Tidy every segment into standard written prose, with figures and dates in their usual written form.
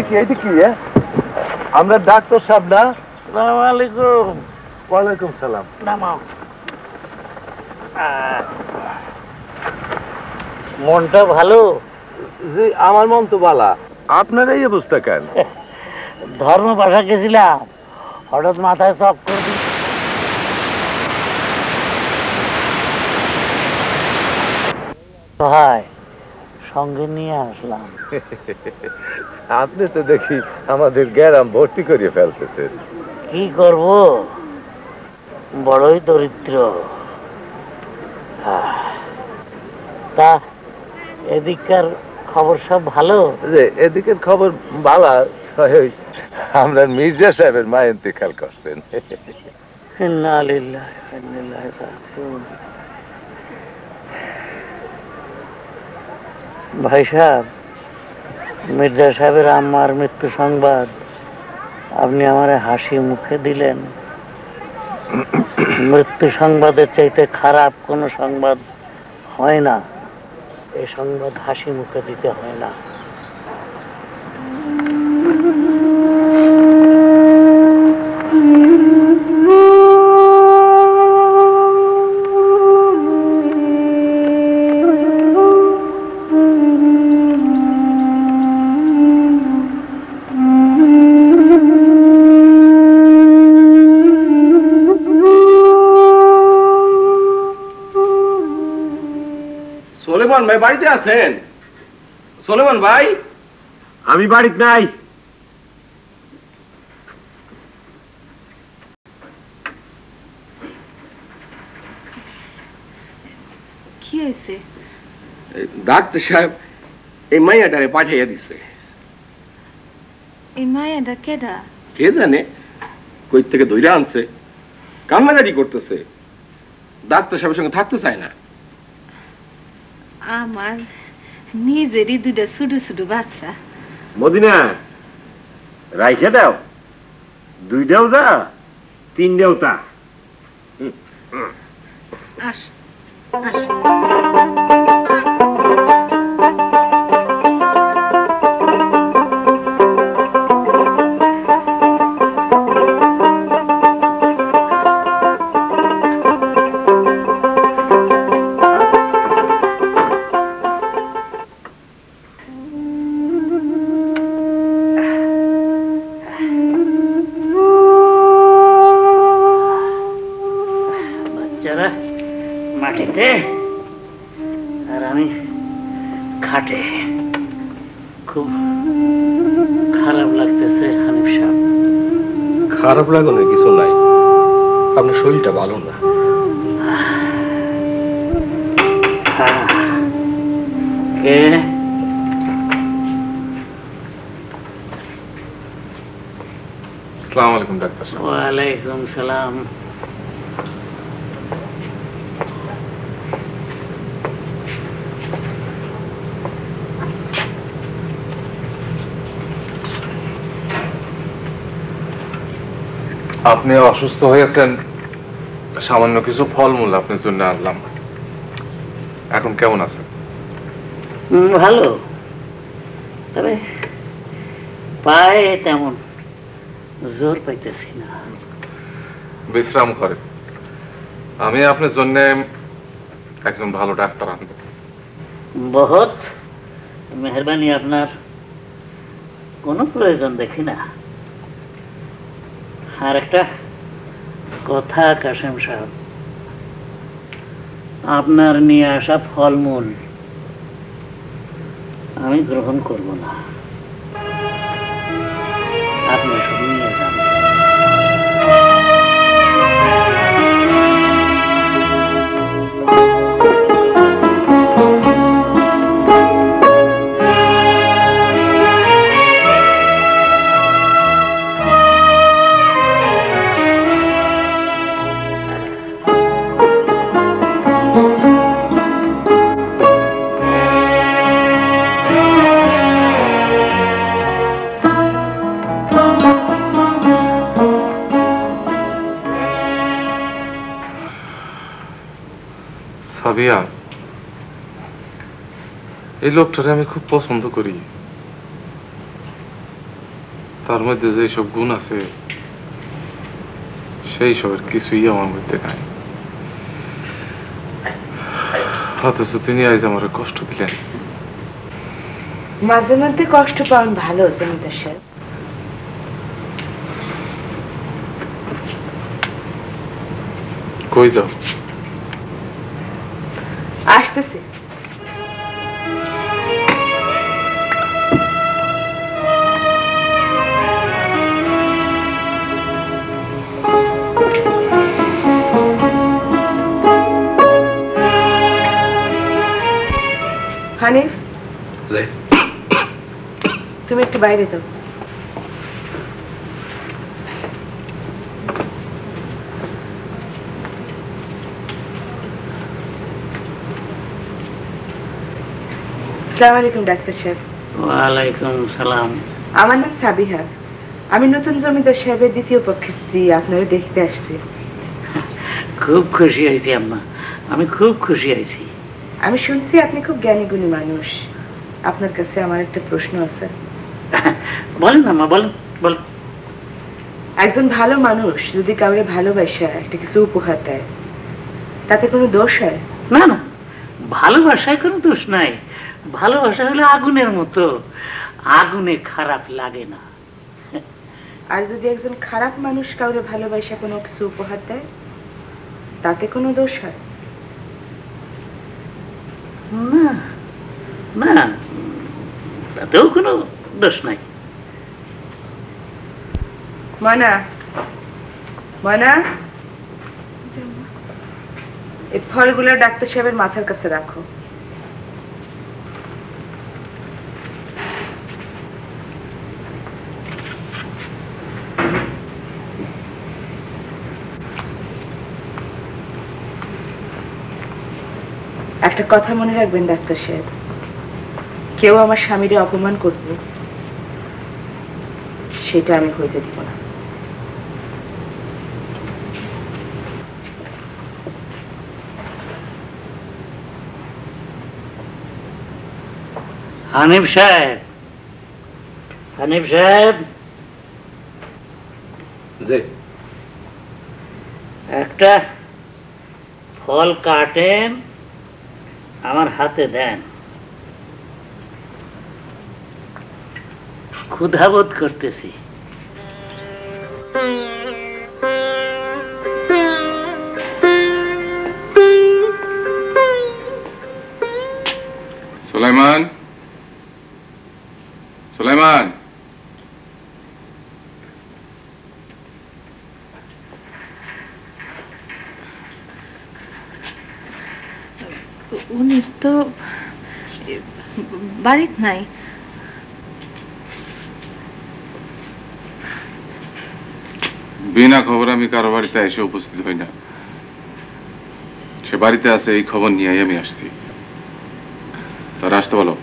কি আমরা ডাক্তার সাহেব না? আসসালামু আলাইকুম। ওয়ালাইকুম সালাম। নামাও। মনটা ভালো? জি, আমার মন তো ভালো। আপনার এই অবস্থা কেন? ধর্ম ভাষা গেছিলাম, হঠাৎ মাথায় চক্কর ভাই সঙ্গে নিয়ে আসলাম। আপনি তো দেখি আমাদের গ্রাম ভর্তি করে ফেলতেছেন। কি করব, বড়ই দরিদ্র। তা এদিককার খবর সব ভালো? এদিকের খবর ভালো। আমরা মির্জা সাহেবের মা ইন্তেকাল করছেন। ভাই সাহেব, মির্জা সাহেবের আম্মার মৃত্যু সংবাদ আপনি আমার হাসি মুখে দিলেন। মৃত্যু সংবাদের চাইতে খারাপ কোনো সংবাদ হয় না, এই সংবাদ হাসি মুখে দিতে হয় না। সোলেমান ভাই বাড়িতে আছেন? সোলেমান ভাই? আমি বাড়িতে নাই। কি হয়েছে? ডাক্তার সাহেব এই মাইয়াটারে পাঠাইয়া দিছে। এই মায়াটা কেডা? কে জানে কই থেকে ধইরা আনছে, কান্নাকাটি করতেছে, ডাক্তার সাহেবের সঙ্গে থাকতে চায় না। আমার নিজেরই দুইটা ছোট ছোট বাচ্চা। মদিনা রাইখে দাও, দুইটাও যা তিনটাও তা। আস আস। মাটিতে আর আমি খাটে। খুব খারাপ লাগতেছে হানিফ সাহেব। খারাপ লাগানোর কিছু নাই, আপনার শরীরটা ভালো না। কে? আসসালামু আলাইকুম ডাক্তার সাহেব। ওয়ালাইকুম সালাম। আপনি অসুস্থ হয়েছেন, সামান্য কিছু ফলমূল আপনার জন্য আনলাম। এখন কেমন আছেন? ভালো, তবে পায়ে তেমন জোর পাইতেছি না। বিশ্রাম করেন, আমি আপনার জন্য একজন ভালো ডাক্তার আনবো। বহুত মেহরবানি আপনার, কোনো প্রয়োজন দেখি না। আর একটা কথা কাসেম সাহেব, আপনার নিয়ে আসা ফলমূল আমি গ্রহণ করব না, আপনি সব নিয়ে যান। সাবিয়া, এই লোকটারে আমি খুব পছন্দ করি। তার মধ্যে যে সব গুণ আছে সেই সবের কিছুই আমার মধ্যে নাই। অথচ তিনি আজ আমার কষ্ট দিলেন। মাঝে মধ্যে কষ্ট পাওয়ান ভালো জমিদার সাহেব। কই যাও? আসতেছি। হানিফ, তুমি একটু বাইরে যাও। আসসালামু আলাইকুম ডাক্তার সাহেব। ওয়ালাইকুম সালাম। আমার নাম সাবিহা। আমি নতুন জমিদার সাহেবের দ্বিতীয় পক্ষের স্ত্রী, আপনারা দেখতে আসছি। খুব খুশি হয়েছি আম্মা, আমি খুব খুশি হয়েছি। আমি শুনছি আপনি খুব জ্ঞানী গুণী মানুষ। আপনার কাছে আমার একটা প্রশ্ন আছে। বলেন আম্মা, বলেন বলেন। একজন ভালো মানুষ যদি কাউরে ভালোবাসা একটা কিছু উপহার দেয়, তাতে কোনো দোষ হয়? না না, ভালোবাসায় কোনো দোষ নাই। ভালোবাসা হলো আগুনের মতো, আগুনে খারাপ লাগে না। আর যদি একজন খারাপ মানুষ কাউরে ভালোবাসা কোনো কিছু উপহার দেয়, তাতে কোনো দোষ হয়? না না, তাতেও কোনো দোষ নাই। মনা, মনা, এই ফলগুলো ডাক্তার সাহেবের মাথার কাছে রাখো। একটা কথা মনে রাখবেন ডাক্তার সাহেব, কেউ আমার স্বামীরে অপমান করবে সেটা আমি হইতে দিব না। হানিফ সাহেব, হানিফ সাহেব, একটা ফল কাটেন, আমার হাতে দেন। ক্ষুধাবোধ করতেছি। সুলাইমান, সুলাইমান, উনি তো বাড়িতে নাই। বিনা খবর আমি কারো বাড়িতে এসে উপস্থিত হই না। সে বাড়িতে আছে এই খবর নিয়ে আমি আসছি। তারা আসতে বলো।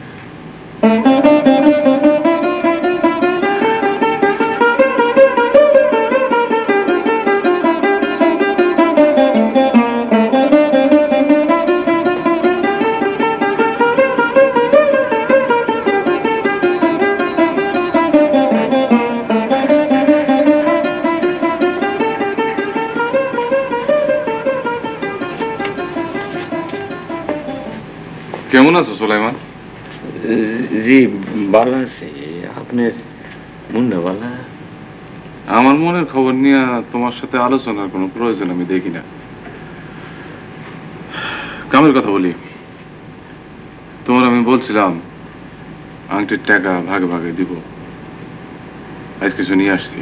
কেমন আছো সুলাইমান? জি ভালো আছে। আপনার মনটা ভালো? আমার মনের খবর নিয়ে তোমার সাথে আলোচনার কোনো প্রয়োজন আমি দেখি না। কামের কথা বলি, তোমার আমি বলছিলাম আংটির টাকা ভাগে ভাগে দিব, আজ কিছু নিয়ে আসছি।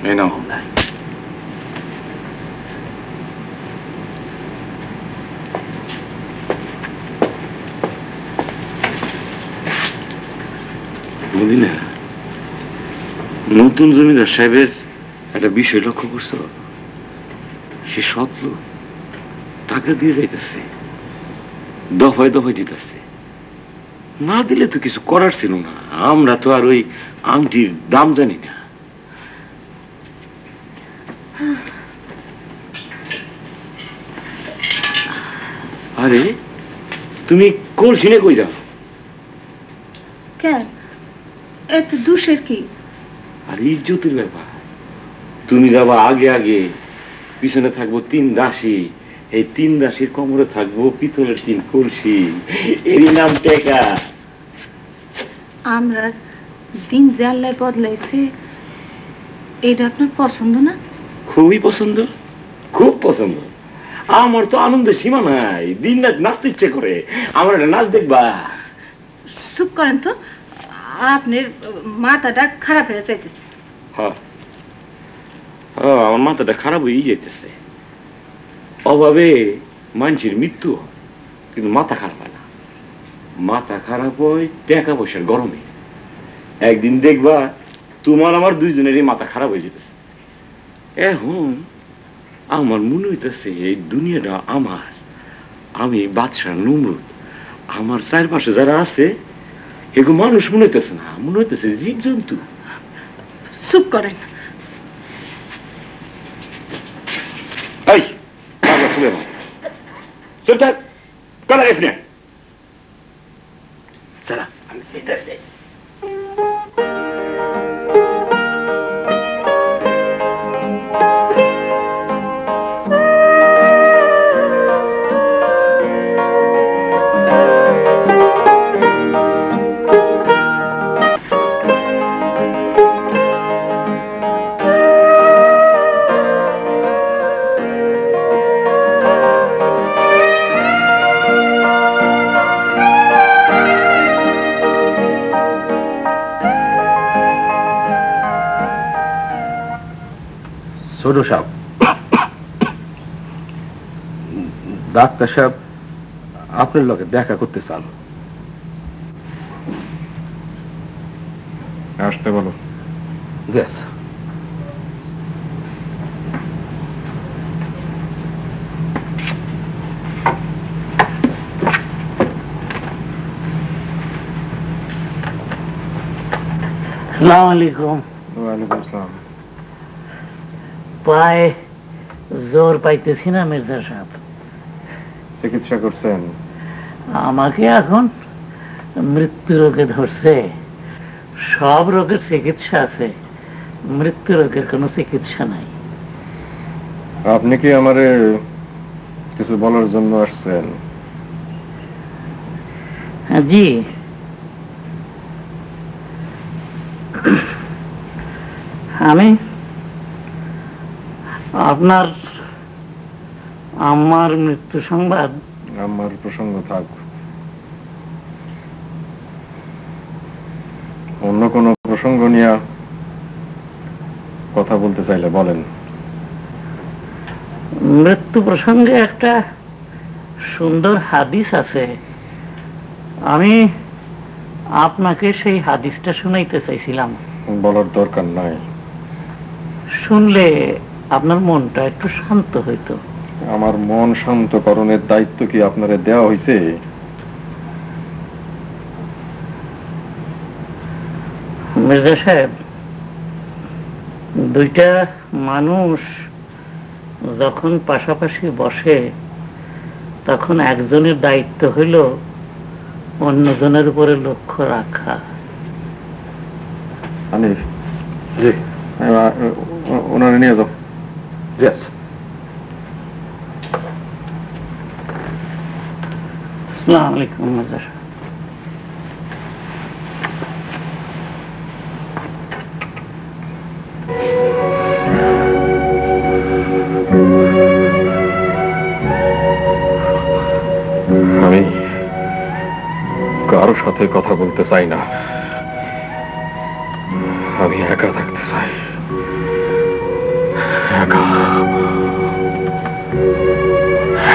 এই নাও। মদিনা, নতুন জমিদার সাহেবের একটা বিষয় লক্ষ্য করছো? সে সৎ লোক, টাকা দিয়ে যাইতেছে, দফায় দফায় দিতেছে। না দিলে তো কিছু করার ছিল না। আমরা তো আর ওই আংটির দাম জানি না। আরে তুমি কলসিনে কই যাও? কেন এত দুষের কি? আর ইজ্জতের ব্যাপার। তুমি যাবা আগে আগে, পিছনে থাকবো 3 দাসী, এই 3 দাসীর কোমরে থাকবো পিতলের 3 কলসি, এরই নাম টেকা। আমরা দিন জানলায় বদলাইছে, এটা আপনার পছন্দ না? খুবই পছন্দ, খুব পছন্দ। আমার তো আনন্দের সীমা নাই, দিন রাত নাচতে ইচ্ছে করে। আমার একটা নাচ দেখবা? চুপ করেন তো, আপনার মাথাটা খারাপ হয়ে যাইতেছে। হ্যাঁ, আমার মাথাটা খারাপ হয়ে যাইতেছে। অভাবে মানুষের মৃত্যু হয়, কিন্তু মাথা খারাপ হয় না। মাথা খারাপ হয় টাকা পয়সার গরমে। একদিন দেখবা তোমার আমার দুইজনেরই মাথা খারাপ হয়ে যেতেছে। এখন আমার মনে হইতেছে এই দুনিয়াটা আমার, আমি বাদশাহ নমরুদ। আমার চারপাশে যারা আছে এগুলো মানুষ মনে হইতেছে না, মনে হইতেছে জীব জন্তু। চুপ করেন। এই পাগলা সুলেমান, চুপ থাক, কথা গেছ না। চলা আমি ভিতরে যাই। ছোট সাহেব, ডাক্তার সাহেব আপনার লগে দেখা করতে চান। আসতে বলো। Yes. আসসালামু আলাইকুম। ওয়ালাইকুম আসসালাম। পায়ে জোর পাইতেছি না মির্জা সাহেব। চিকিৎসা করছেন? আমাকে এখন মৃত্যু রোগে ধরছে। সব রোগের চিকিৎসা আছে, মৃত্যু রোগের কোনো চিকিৎসা নাই। আপনি কি আমারে কিছু বলার জন্য আসছেন? হ্যাঁ জি, আমি আপনার আমার মৃত্যু সংবাদ। আমার প্রসঙ্গ থাক, অন্য কোনো প্রসঙ্গ নিয়ে কথা বলতে চাইলে বলেন। মৃত্যু প্রসঙ্গে একটা সুন্দর হাদিস আছে, আমি আপনাকে সেই হাদিসটা শুনাইতে চাইছিলাম। বলার দরকার নাই। শুনলে আপনার মনটা একটু শান্ত হইতো। আমার মন শান্তকরণের দায়িত্ব কি আপনারে দেওয়া হয়েছে? মির্জা সাহেব, দুইটা মানুষ যখন পাশাপাশি বসে তখন একজনের দায়িত্ব হইল অন্যজনের উপরে লক্ষ্য রাখা। আনিস, জি, ওনারে নিয়ে যাও। Yes. আসসালামু আলাইকুম মির্জা সাহেব। আমি কারোর সাথে কথা বলতে চাই না, আমি একা থাকতে চাই। একা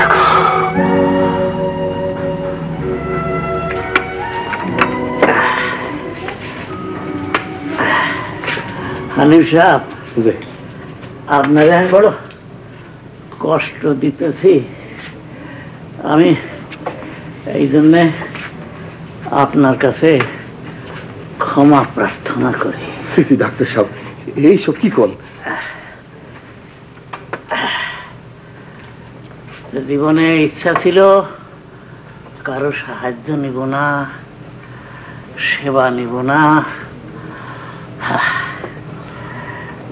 একা। হানিফ সাহেব, জি। আপনার আমি বড় কষ্ট দিতেছি, আমি এই জন্যে আপনার কাছে ক্ষমা প্রার্থনা করি। সিসি ডাক্তার সাহেব, এইসব কি কোন? জীবনে ইচ্ছা ছিল কারো সাহায্য নিব না, সেবা নিব না।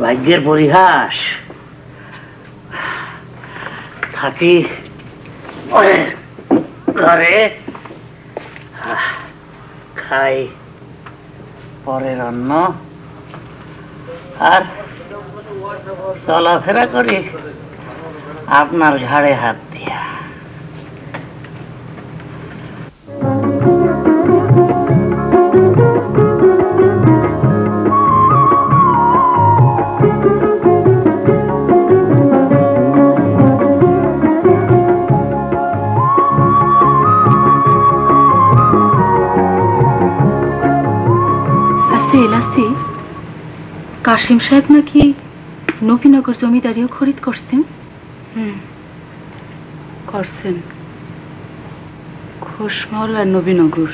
ভাগ্যের পরিহাস। থাকি ঘরে, খাই পরের অন্ন, আর চলাফেরা করি আপনার ঘাড়ে হাত দিয়া। কাশিম সাহেব নাকি নবীনগর জমিদারিও খরিদ করছেন? করছেন। ঘোষমহল আর নবীনগর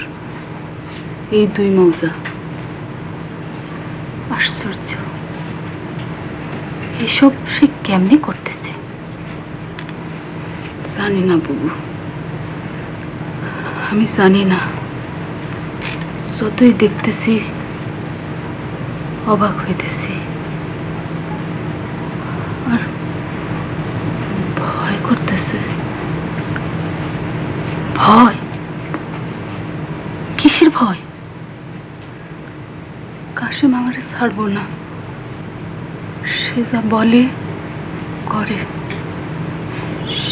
এই 2 মৌজা। আশ্চর্য, এসব সে কেমনে করতেছে জানি না বুবু, আমি জানি না। যতই দেখতেছি অবাক হইতেছি, আর ভয় করতেছে। ভয়? কিসের ভয়? কাশিম আমারে ছাড়বো না, সে যা বলে করে।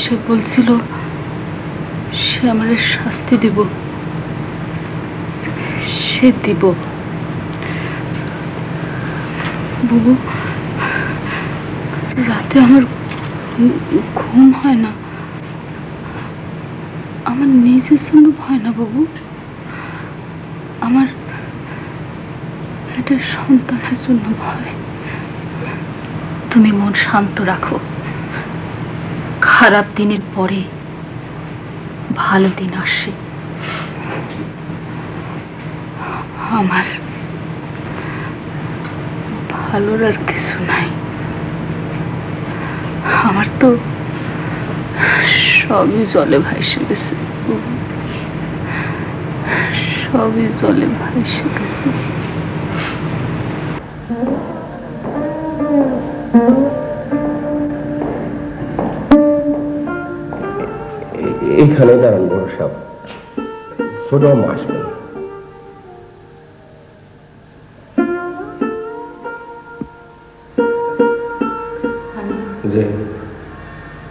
সে বলছিল সে আমারে শাস্তি দিব, সে দিব। বুবু, রাতে আমার ঘুম হয় না, আমার নিজের জন্য ভয় না বাবু, আমার একটা সন্তানের জন্য ভয়। তুমি মন শান্ত রাখো, খারাপ দিনের পরে ভালো দিন আসে। আমার ভালোর আর কিছু নাই, আমার তো সবই জলে ভাসে গেছে, সবই জলে ভাসে গেছে। এইখানে দাঁড়ান বড় সাহেব, ছোট আসবেন।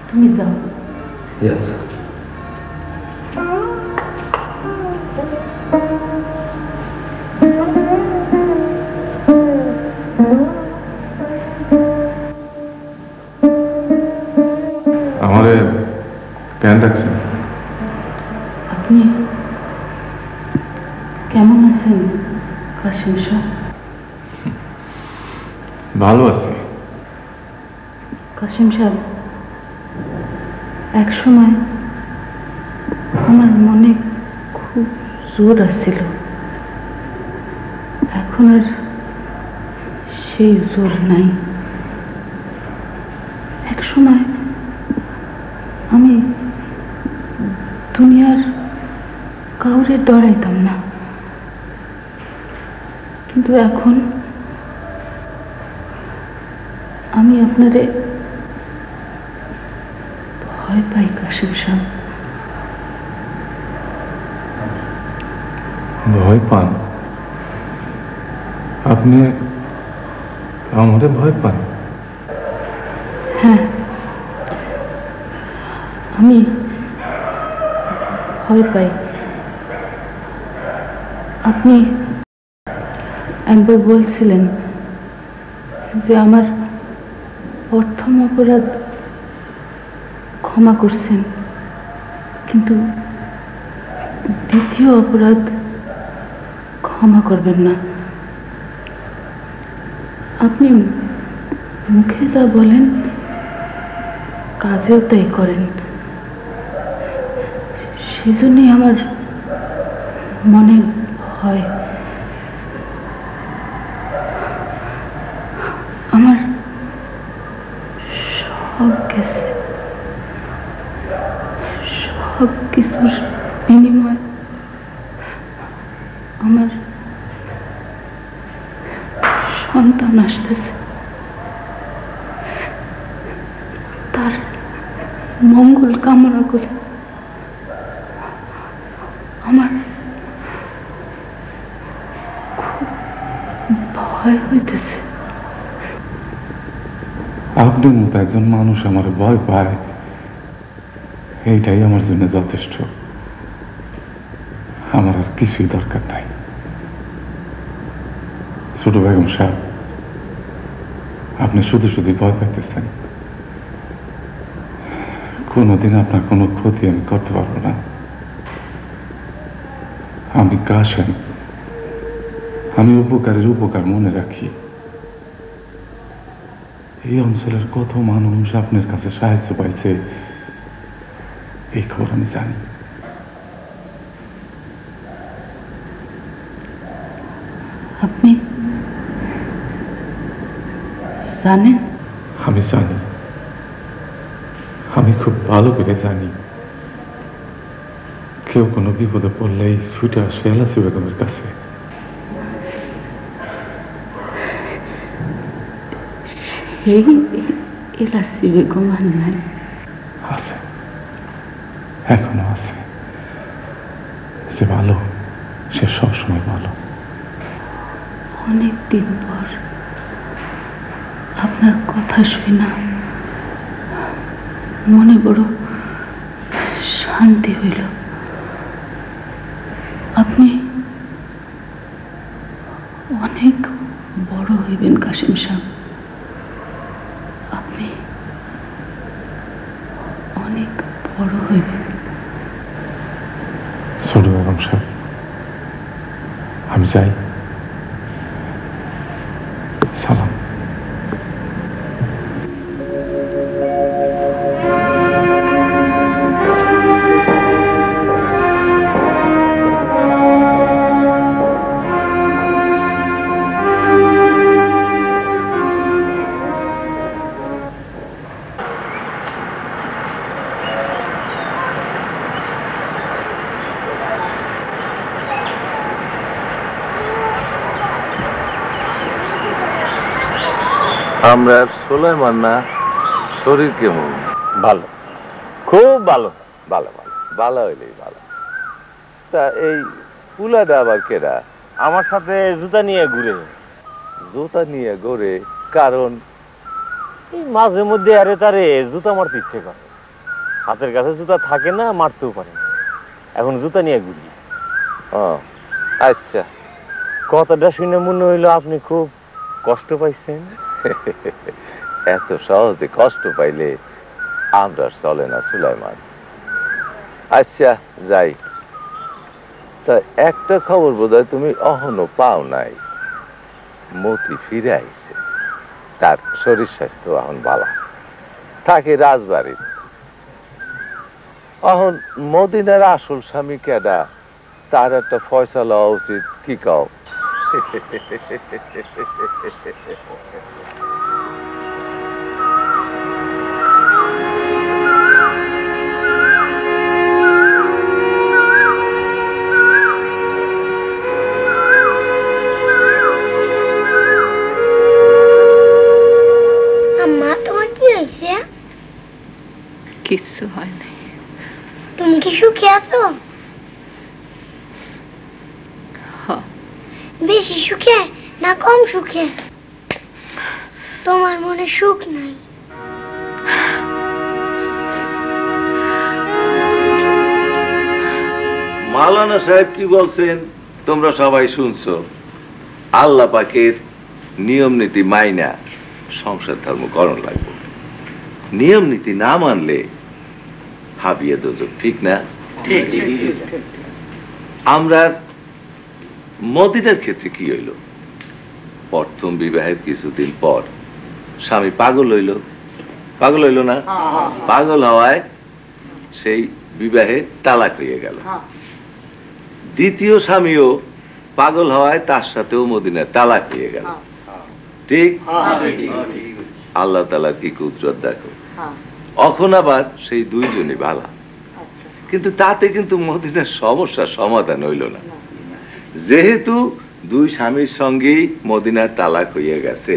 তুমি যাও। আমারে কেন রাখছেন? আপনি কেমন আছেন কাশিম সাহেব? ভালো আছি। কাশিম সাহেব, এক সময় আমার মনে খুব জোর আসছিল, এখন আর সেই জোর নাই। এক সময় আমি দুনিয়ার কাউরে ডরাইতাম না, কিন্তু এখন আমি আপনারে ভয় পাই কাশিম সাহেব। ভয় পান? আপনি আমারে ভয় পান? হ্যাঁ, আমি ভয় পাই। আপনি একবার বলছিলেন যে আমার প্রথম অপরাধ ক্ষমা করছেন, কিন্তু দ্বিতীয় অপরাধ ক্ষমা করবেন না। আপনি মুখে যা বলেন কাজেও তাই করেন, সেজন্যই আমার মনে ভয়। আমার সব গেছে, সব কিছুর বিনিময়ে আমার সন্তান আসতেছে, তার মঙ্গল কামনা করে আমার খুব ভয় হইতেছে। আপনার মতো একজন মানুষ আমার ভয় পায়, এইটাই আমার জন্য যথেষ্ট। আমার আর কিছুই দরকার নাই। ছোট বেগম সাহেব, আপনি শুধু শুধু ভয় পাইতেছেন। কোনোদিন আপনার কোনো ক্ষতি আমি করতে পারবো না। আমি কাশেম, আমি উপকারের উপকার মনে রাখি। এই অঞ্চলের কত মানুষ আপনার কাছে সাহায্য পাইছে এই খবর আমি জানি। আপনি জানেন? আমি জানি, আমি খুব ভালো করে জানি। কেউ কোনো বিপদে পড়লেই ছুটে আসে এলাচি বেগমের কাছে। এই এলাচি বেগম আর নাই? আছে, এখনো আছে। সে ভালো, সে সবসময় ভালো। অনেকদিন পর আপনার কথা শুই না মনে বড় শান্তি হইল। আপনি অনেক বড় হইবেন কাশিম সাহেব, আপনি অনেক বড় হইবেন। ছোট বেগম সাহেব, আমি যাই। সালাম। আমরা সুলাইমান না, শরীর কেমন? ভালো, খুব ভালো। ভালো ভালো ভালো হইলেই ভালো। তা এই পুলাটা আবার কেডা? আমার সাথে জুতা নিয়ে ঘুরে। জুতা নিয়ে ঘুরে? কারণ মাঝে মধ্যে আরে তারে জুতা মারতে ইচ্ছে করে। হাতের কাছে জুতা থাকে না, মারতেও পারে না, এখন জুতা নিয়ে ঘুরি। ও আচ্ছা, কথাটা শুনে মনে হইলো আপনি খুব কষ্ট পাইছেন। এত সহজে কষ্ট পাইলে আমরা চলে না সুলাইমান। আচ্ছা যাই। তা একটা খবর বোধহয় তুমি অহনো পাও নাই, মতি ফিরে আইছে। তার শরীর স্বাস্থ্য এখন ভালো, থাকে রাজবাড়ির। এখন মদিনার আসল স্বামী কেডা তার একটা ফয়সালা হওয়া উচিত, কি কও? কিচ্ছু হয় নাই। তুমি কি সুখে আছো? বেশি সুখে না কম সুখে? তোমার মনে সুখ নাই? মাওলানা সাহেব কি বলছেন তোমরা সবাই শুনছো। আল্লাহ পাকের নিয়ম নীতি মাইনা সংসার ধর্ম করণ লাগবে। নিয়ম নীতি না মানলে হাবিয়ে দোজক, ঠিক না? আমরা মদিনার ক্ষেত্রে কি হইল, প্রথম বিবাহের কিছুদিন পর স্বামী পাগল হইল। পাগল হইল না? পাগল হওয়ায় সেই বিবাহে তালাক হয়ে গেল। দ্বিতীয় স্বামীও পাগল হওয়ায় তার সাথেও মদিনায় তালাক হয়ে গেল। ঠিক? আল্লাহ তাআলা কি কুদরত দেখো। এখন আবার সেই দুইজনই ভালো, কিন্তু তাতে কিন্তু মদিনার সমস্যার সমাধান হইল না। যেহেতু দুই স্বামীর সঙ্গেই মদিনার তালাক হইয়া গেছে,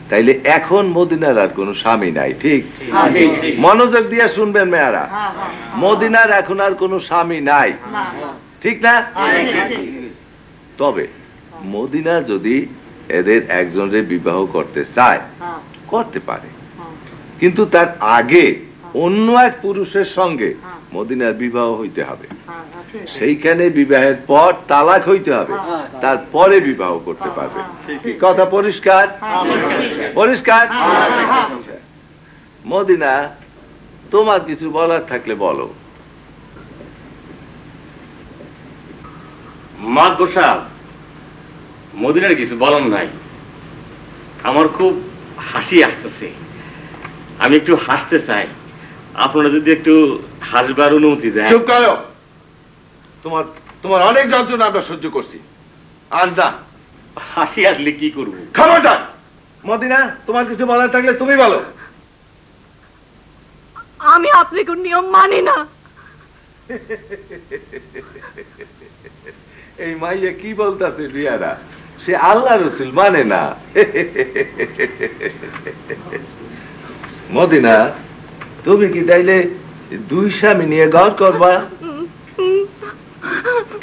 তাইলে এখন মদিনার আর কোনো স্বামী নাই। ঠিক মনোযোগ দিয়ে শুনবেন মেয়ারা, মদিনার এখন আর কোনো স্বামী নাই, ঠিক না? তবে মদিনা যদি এদের একজনের বিবাহ করতে চায় করতে পারে, কিন্তু তার আগে অন্য এক পুরুষের সঙ্গে মদিনার বিবাহ হইতে হবে। সেইখানে বিবাহের পর তালাক হইতে হবে, তারপরে বিবাহ করতে পারবে। কথা পরিষ্কার? পরিষ্কার? মদিনা, তোমার কিছু বলার থাকলে বলো। মাগো সাহেব, মদিনার কিছু বলার নাই। আমার খুব হাসি আসতেছে, আমি একটু হাসতে চাই। আপনারা যদি একটু হাসবার অনুমতি দেন। চুপ করো, তোমার তোমার অনেক যন্ত্রণা আমরা সহ্য করছি। আর না, হাসি আসলে কি করব? খবরদার। মদিনা, তোমার কিছু বলার থাকলে তুমি বলো। আমি আপনাকে নিয়ম মানি না। এই মাইয়া কি বলতাছে বিয়ারা, সে আল্লাহ রসুল মানে না। মদিনা, তুমি কি তাইলে দুই স্বামী নিয়ে ঘর করবা?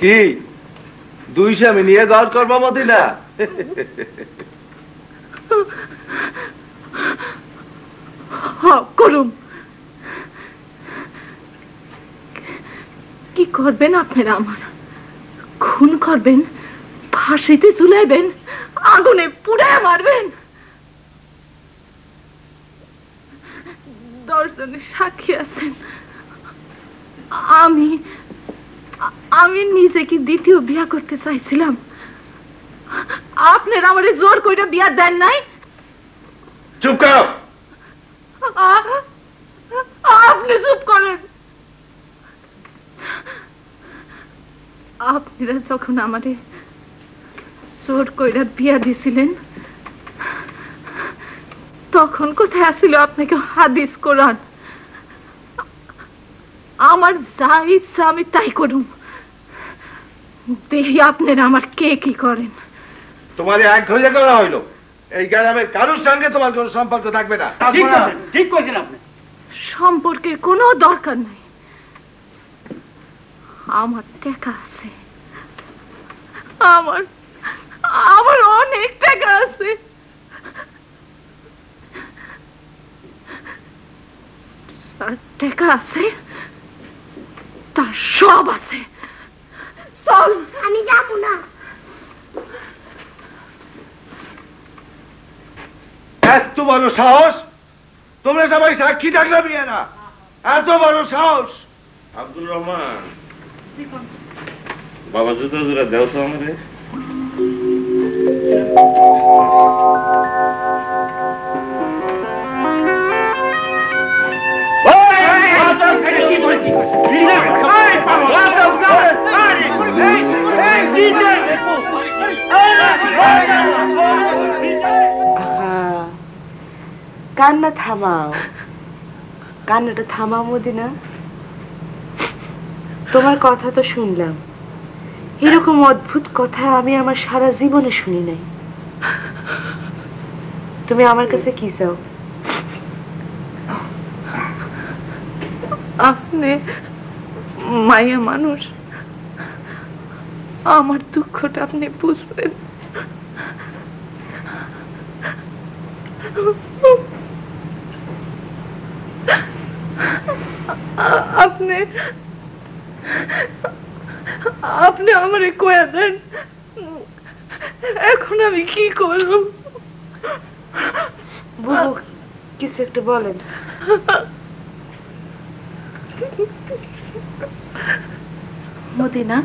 কি দুই স্বামী নিয়ে ঘর করবা মদিনা? করুন। কি করবেন আপনারা? আমার খুন করবেন, ফাঁসিতে ঝুলাইবেন, আগুনে পুড়ায় মারবেন? 10 জনের সাক্ষী আছেন। আমি নিজে কি দ্বিতীয় বিয়া করতে চাইছিলাম? আপনারা আমারে জোর কইরা বিয়া দেন নাই। চুপ করো। আপনি চুপ করেন। আপনারা যখন আমারে জোর কইরা বিয়া দিছিলেন, তখন কোথায় আসছিল আপনাকে হাদিস কোরআন? আমার যা ইচ্ছা আমি তাই করুম। দেখি আপনারা আমার কে কি করেন। তোমার এক হইলে করা হইলো, এই গ্রামের কারোর সঙ্গে তোমার কোনো সম্পর্ক থাকবে না। ঠিক করেছেন আপনি। সম্পর্কের কোনো দরকার নাই। আমার টাকা আছে, আমার অনেক টাকা আছে। টাকা আছে, তার সব আছে। চল। আমি যাবো না। এত বড় সাহস! তোমরা সবাই সাক্ষী থাকলে বিয়ে না, এত বড় সাহস! আব্দুর রহমান, বাবা জুতা জোড়া দেও তো আমাদের। কান্না থামাও, কান্নাটা থামাও মদিনা। তোমার কথা তো শুনলাম, এরকম অদ্ভুত কথা আমি আমার সারা জীবনে শুনি নাই। তুমি আমার কাছে কি চাও? আপনি মায়া মানুষ, আমার দুঃখটা আপনি বুঝবেন। আপনি আমারে কয়া দেন, এখন আমি কি করব? বুবু, কিছু একটা বলেন। মদিনা,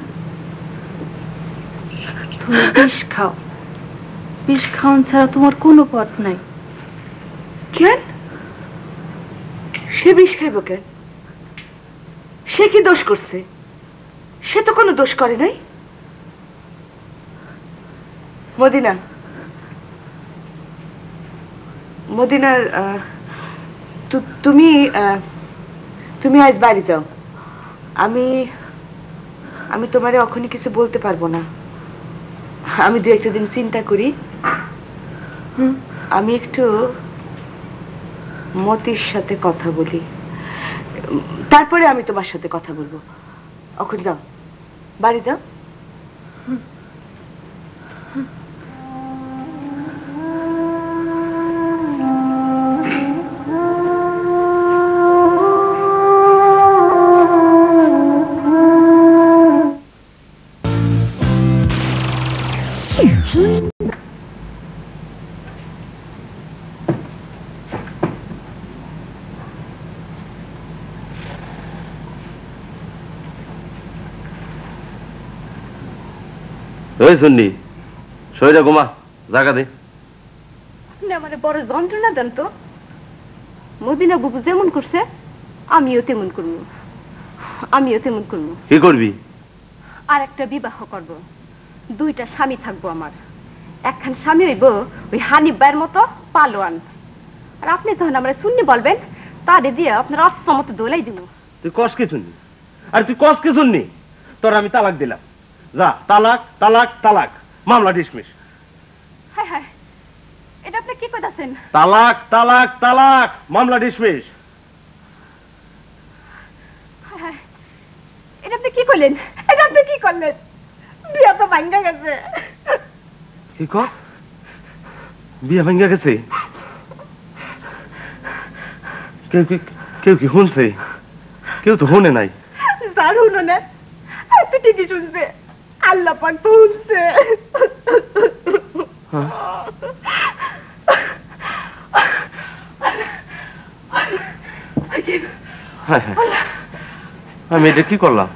তুমি বিষ খাও। বিষ খাওয়ান ছাড়া তোমার কোনো পথ নাই। কেন? সে বিষ খাইব কেন? সে কি দোষ করছে? সে তো কোনো দোষ করে নাই। মদিনা, মদিনার তুমি তুমি আজ বাড়ি যাও। আমি তোমারে এখনই কিছু বলতে পারবো না। আমি দু একটা দিন চিন্তা করি, আমি একটু মতির সাথে কথা বলি, তারপরে আমি তোমার সাথে কথা বলবো। এখন যাও, বাড়ি যাও। ওই শুননি, শরীরে ঘুমা, জাগা দে। আপনি আমার বড় যন্ত্রণা দেন তো। মদিনা বুবু যেমন করছে আমিও তেমন করবো, আমিও তেমন করবো। কি করবি? আর একটা বিবাহ করব, দুইটা স্বামী থাকবো আমার। একখান স্বামী হইব ওই হানিফ ভাইয়ের মতো পালোয়ান, আর আপনি যখন আমরা শুননি বলবেন তারে দিয়ে আপনার রাস্তা মতো দোলাই দিব। তুই কসকে শুননি? আর তুই কসকে শুননি? তোর আমি তালাক দিলাম, যা। তালাক তালাক তালাক, মামলা ডিসমিস। হ্যাঁ হ্যাঁ, এটা আপনি কি কইতাছেন? তালাক তালাক তালাক, মামলা ডিসমিস। হ্যাঁ, এটা আপনি কি করলেন? এটা আপনি কি করলেন? বিয়া তো ভাঙ্গা গেছে। কি কর? বিয়া ভাঙ্গা গেছে? কেউ কি শুনছে? কেউ তো শুনে নাই। যার শুনো না, আপনি ঠিকই শুনছে। আল্লাহ পাক তো শুনছে। আমি এটা কি করলাম?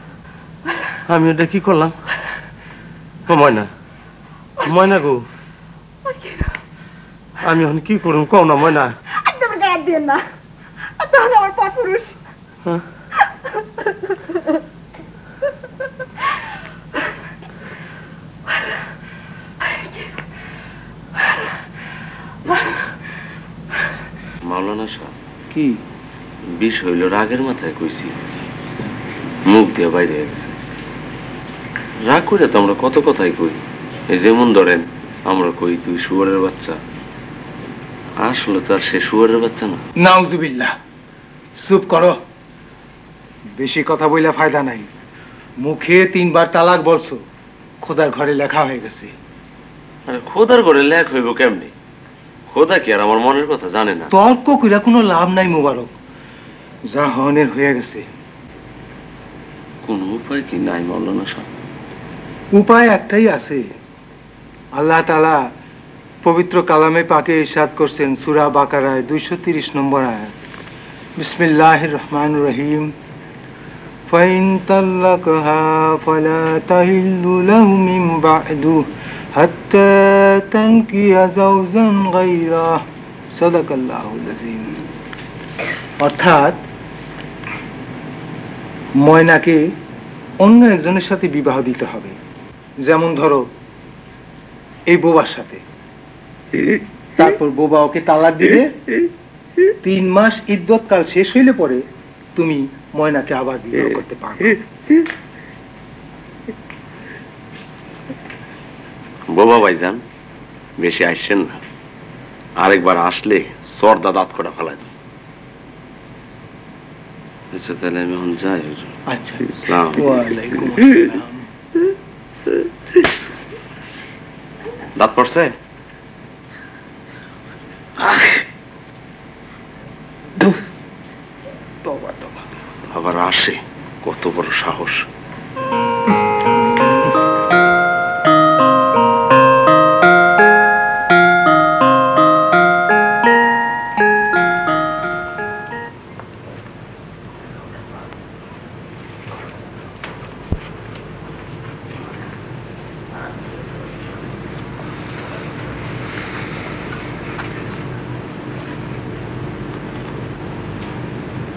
আমি এটা কি করলাম? ময়না, ময়না গো, আমি এখন কি করুন কও না ময়না। একদম গায়ে দিন না, তখন আমার পরপুরুষ। মাওলানা সাহেব, কি বিষ হইল রাগের মাথায় কইছি, মুখ দিয়ে বাইরে গেছে। রাগ করে তো আমরা কত কথাই কই, এই যেমন ধরেন আমরা কই তুই শুয়োরের বাচ্চা, আসলে তো আর সে শুয়োরের বাচ্চা না। নাউজুবিল্লাহ, চুপ করো, বেশি কথা বইলে ফায়দা নাই। মুখে 3 বার তালাক বলছো, খোদার ঘরে লেখা হয়ে গেছে। আরে খোদার ঘরে লেখ হইব কেমনি? খোদা কি আর আমার মনের কথা জানে না? তর্ক কইরা কোনো লাভ নাই মোবারক, যা হনের হয়ে গেছে। কোন উপায় কি নাই মাওলানা সাহেব? উপায় একটাই আছে। আল্লাহ তাআলা পবিত্র কালামে পাকে ইরশাদ করছেন সূরা বাকারায় 230 নম্বর আয়াত, বিসমিল্লাহির রহমানির রহিম, ফাইন তাল্লাকহা ফালা তাহিল্লু লাহু মিন বা'দু হাত্তা তানকিয়া যাওজান গায়রা, সাদাকাল্লাহুল আযীম। অর্থাৎ ময়নাকে অন্য একজনের সাথে বিবাহ দিতে হবে। যেমন ধরো এই বোবার সাথে, তারপর বোবা ওকে তালাক দিলে 3 মাস ইদ্যত কাল শেষ হইলে পরে তুমি ময়নাকে আবার বিবাহ করতে পারবে। বোবা ভাইজান, বেশি আসছেন না, আরেকবার আসলে সর্দা দাঁত করা ফেলাই দেব। আচ্ছা তাহলে আমি এখন যাই। আচ্ছা, আসসালামু ওয়ালাইকুম আসসালাম। দাঁত পড়ছে? আবার আসে, কত বড় সাহস!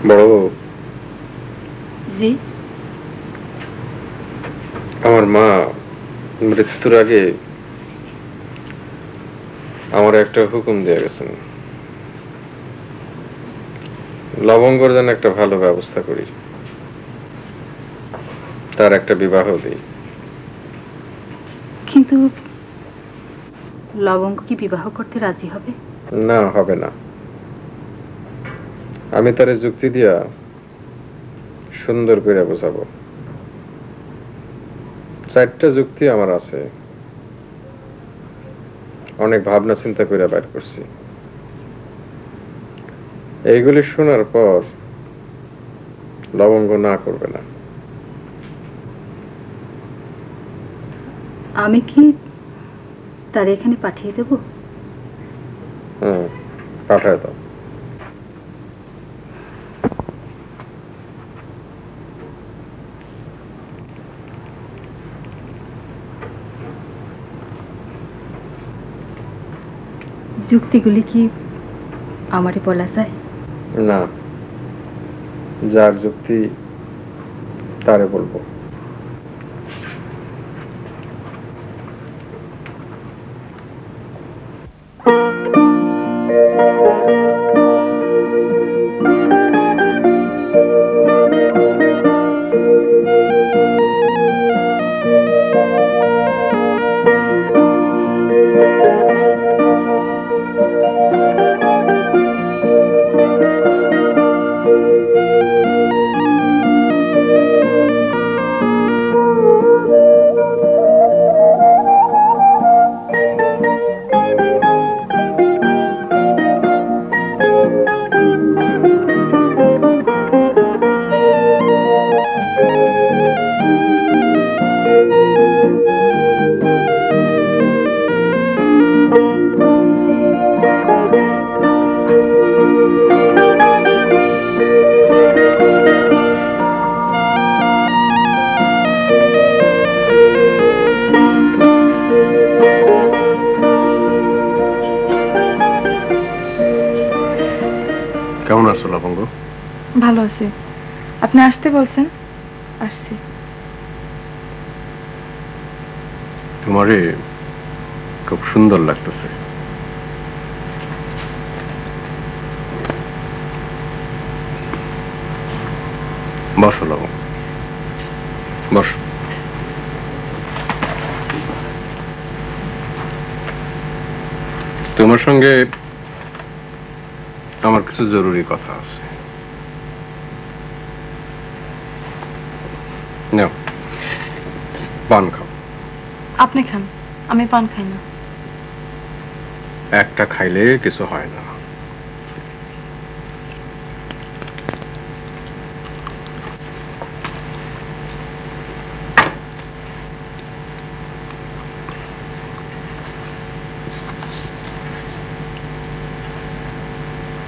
বড় জি, আমার মা মৃত্যুর আগে আমার একটা হুকুম দিয়ে গেছেন, লবঙ্গর যেন একটা ভালো ব্যবস্থা করি, তার একটা বিবাহ দিই। কিন্তু লবঙ্গ কি বিবাহ করতে রাজি হবে? না, হবে না। আমি তারে যুক্তি দিয়া সুন্দর করে বোঝাবো। 4টা যুক্তি আমার আছে, অনেক ভাবনা চিন্তা করে বাইর করছি। এইগুলি শোনার পর লবঙ্গ না করবে না। আমি কি তার এখানে পাঠিয়ে দেব? পাঠায় দাও। যুক্তিগুলি কি আমারে বলা যায়? না, যার যুক্তি তারে বলবো। কেমন আছো লবঙ্গ? ভালো আছি। আপনি আসতে বলছেন, আসছি। তোমারে খুব সুন্দর লাগতেছে। বসো লবঙ্গ, বসো। তোমার সঙ্গে আমার কিছু জরুরি কথা আছে। নাও, পান খাও। আপনি খান, আমি পান খাই না। একটা খাইলে কিছু হয় না।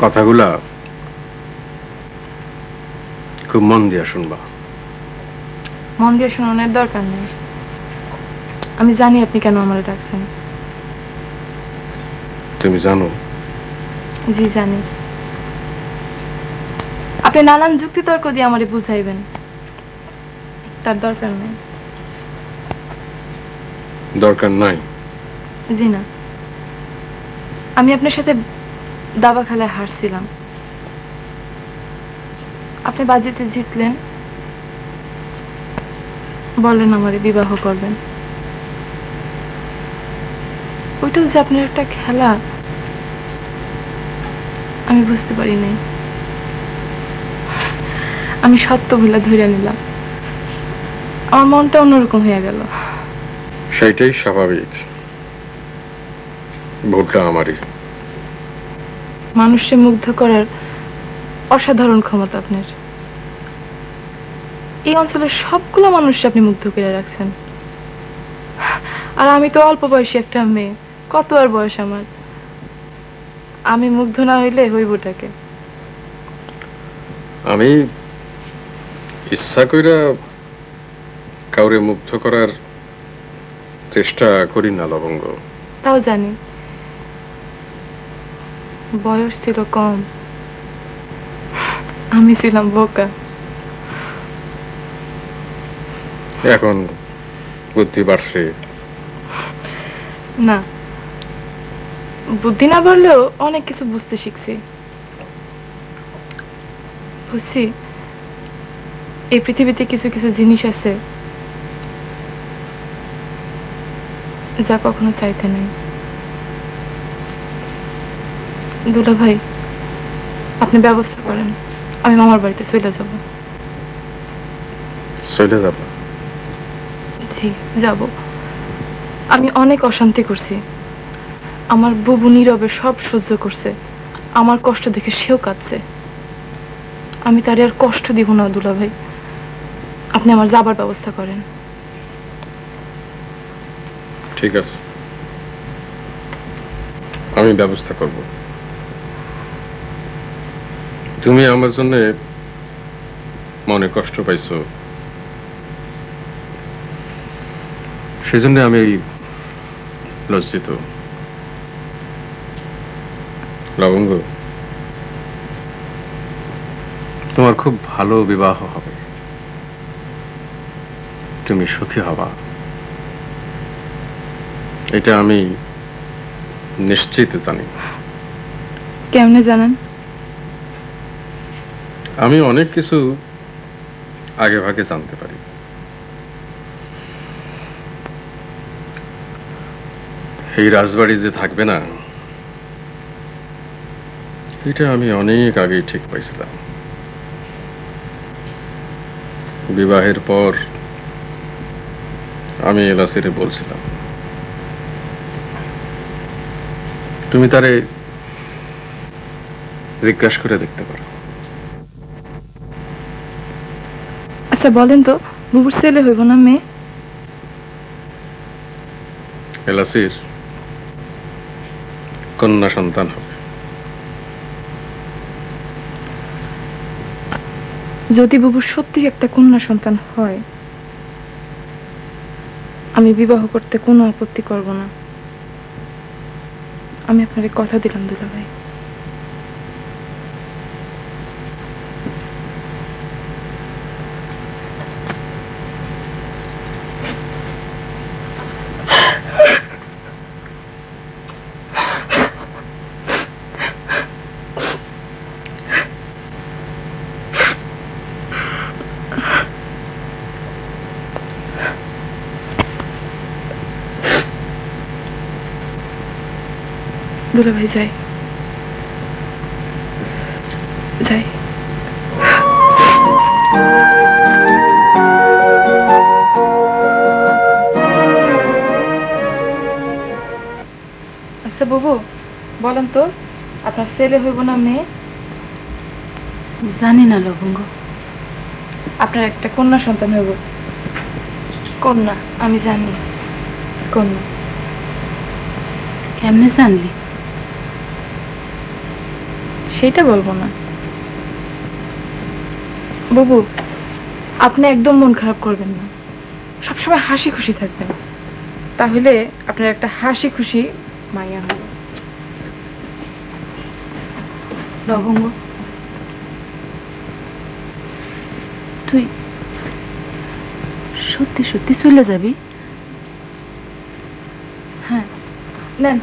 কথাগুলা খুব মন দিয়া শুনবা। মন দিয়ে শোনানোর দরকার নেই। আমি জানি আপনি কেন আমার ডাকছেন। তুমি জানো? জি জানি। আপনি নানান যুক্তি তর্ক দিয়ে আমারে বুঝাইবেন, তার দরকার নেই। দরকার নাই? জি না। আমি আপনার সাথে দাবা খেলায় হারছিলাম, আপনি বাজিতে জিতলেন, বলেন আমারে বিবাহ করবেন। ওইটাও যে আপনার একটা খেলা, আমি বুঝতে পারি নাই। আমি সত্য ভুলা ধরে নিলাম, আমার মনটা অন্যরকম হয়ে গেল। সেটাই স্বাভাবিক, ভুলটা আমারই। মানুষকে মুগ্ধ করার অসাধারণ ক্ষমতা আপনার। এই অঞ্চলের সবগুলো মানুষকে আপনি মুগ্ধ করে রাখছেন। আর আমি তো অল্প বয়সী একটা মেয়ে, কত আর বয়স আমার। আমি মুগ্ধ না হইলে হইবটাকে? আমি ইচ্ছা কইরা কাউরে মুগ্ধ করার চেষ্টা করি না লবঙ্গ। তাও জানি বয়স ছিল কম, আমি ছিলাম বোকা। এখন বুদ্ধি বাড়ছে। না, বুদ্ধি না বাড়লেও অনেক কিছু বুঝতে শিখছি। বুঝছি এই পৃথিবীতে কিছু কিছু জিনিস আছে যা কখনো চাইতে নাই। দুলা ভাই, আপনি ব্যবস্থা করেন, আমি মামার বাড়িতে চলে যাব। চলে যাব? জি যাব। আমি অনেক অশান্তি করছি, আমার বুবু নীরবে সব সহ্য করছে, আমার কষ্ট দেখে সেও কাঁদছে। আমি তার আর কষ্ট দিব না দুলা ভাই, আপনি আমার যাবার ব্যবস্থা করেন। ঠিক আছে, আমি ব্যবস্থা করব। তুমি আমার জন্য মনে কষ্ট পাইছো, সেজন্য আমি লজ্জিত। লবঙ্গ, তোমার খুব ভালো বিবাহ হবে, তুমি সুখী হবা, এটা আমি নিশ্চিত জানি। কেমনে জানেন? আমি অনেক কিছু আগে ভাগে জানতে পারি। এই রাজবাড়ি যে থাকবে না, এটা আমি অনেক আগেই ঠিক পাইছিলাম। বিবাহের পর আমি এলাসিরে বলছিলাম, তুমি তারে জিজ্ঞাসা করে দেখতে পারো। আচ্ছা বলেন তো, বুবুর ছেলে হইব না মেয়ে? এলাসির কন্যা সন্তান হবে। যদি বুবুর সত্যি একটা কন্যা সন্তান হয়, আমি বিবাহ করতে কোনো আপত্তি করব না। আমি আপনাকে কথা দিলাম দুলা ভাই। দুলা ভাই যাই যাই। আচ্ছা বুবু, বলেন তো, আপনার ছেলে হইব না মেয়ে? জানি না লবঙ্গ। আপনার একটা কন্যা সন্তান হইব। কন্যা, আমি জানি কন্যা। কেমনে জানলি? সেটা বলবো না বুবু, আপনি একদম মন খারাপ করবেন না, সবসময় হাসি খুশি থাকবেন, তাহলে আপনার একটা হাসি খুশি মাইয়া হবে। লবঙ্গ, তুই সত্যি সত্যি চলে যাবি? হ্যাঁ, নেন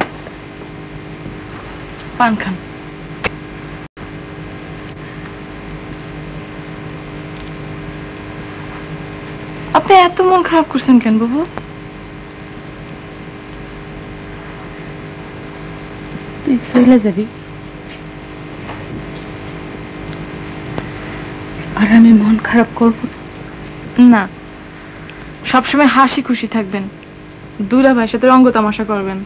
পান খান। আপনি এত মন খারাপ করছেন কেন বাবু? তুই চলে যাবি আর আমি মন খারাপ করব না, সবসময় হাসি খুশি থাকবেন, দুলা ভাইয়ের সাথে রঙ্গ তামাশা করবেন।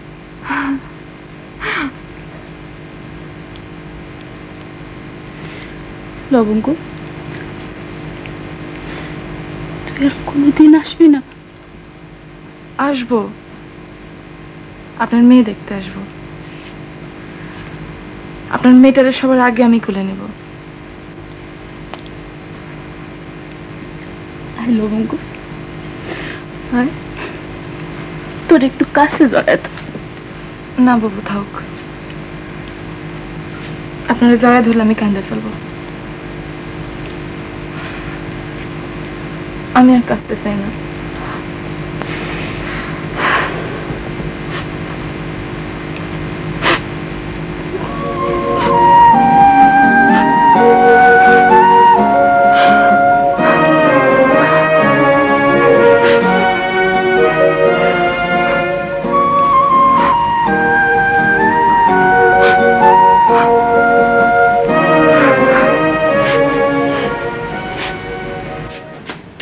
লবঙ্গ, তুই আর কোনোদিন আসবি না? আসবো, আপনার মেয়ে দেখতে আসবো। আপনার মেয়েটারে সবার আগে আমি খুলে নেব। লবঙ্গ, তোর একটু কাছে জড়ায়। না বাবু, থাক, আপনারা জড়ায় ধরলে আমি কান্দে ফেলবো। আমি আর কাঁদতে চাই না।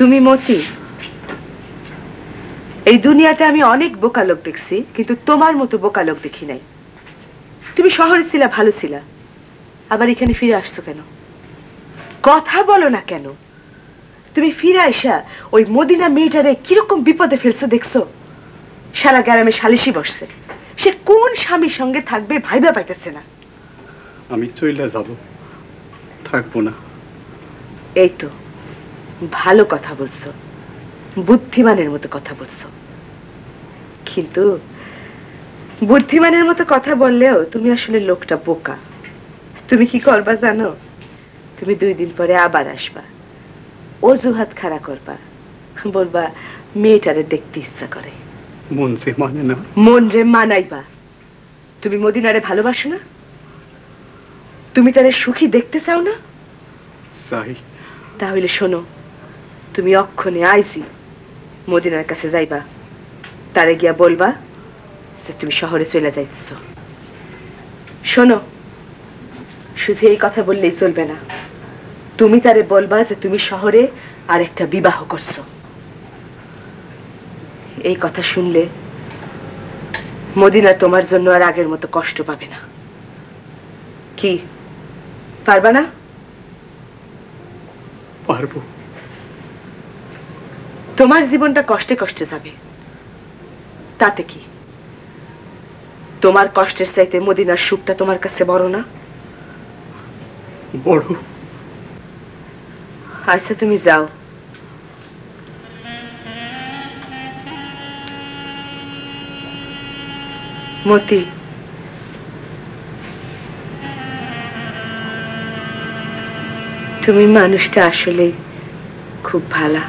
তুমি মতি, এই দুনিয়াতে আমি অনেক বোকা লোক দেখছি, কিন্তু তোমার মতো বোকা লোক দেখি নাই। তুমি শহরে ছিলা, ভালো ছিলা, আবার এখানে ফিরে আসছো কেন? কথা বলো না কেন? তুমি ফিরে আইসা ওই মদিনা মেয়েটারে কিরকম বিপদে ফেলছো দেখছো? সারা গ্রামে সালিশি বসছে, সে কোন স্বামীর সঙ্গে থাকবে ভাইবা পাইতেছে না। আমি চইলা যাব, থাকবো না। এই তো ভালো কথা বলছো, বুদ্ধিমানের মতো কথা বলছো, কিন্তু বুদ্ধিমানের মতো কথা বললেও তুমি আসলে লোকটা বোকা। তুমি কি করবা জানো? তুমি 2 দিন পরে আবার আসবা, অজুহাত খাড়া করবা, বলবা মেয়েটারে দেখতে ইচ্ছা করে। মন যে মানে না। মন রে মানাইবা। তুমি মদিনারে ভালোবাসো না? তুমি তারে সুখী দেখতে চাও না? চাই। তাহলে শোনো, তুমি অক্ষণে আইজি মদিনার কাছে যাইবা, তারে গিয়া বলবা যে তুমি শহরে চলে যাইতেছ। শোনো, শুধু এই কথা বললেই চলবে না, তুমি তারে বলবা যে তুমি শহরে আরেকটা বিবাহ করছো। এই কথা শুনলে মদিনা তোমার জন্য আর আগের মতো কষ্ট পাবে না। কি পারবা না? পারবো। তোমার জীবনটা কষ্টে কষ্টে যাবে, তাতে কি? তোমার কষ্টের চাইতে মদিনার সুখটা তোমার কাছে বড় না? বড়। আচ্ছা তুমি যাও। মতি, তুমি মানুষটা আসলে খুব ভালো।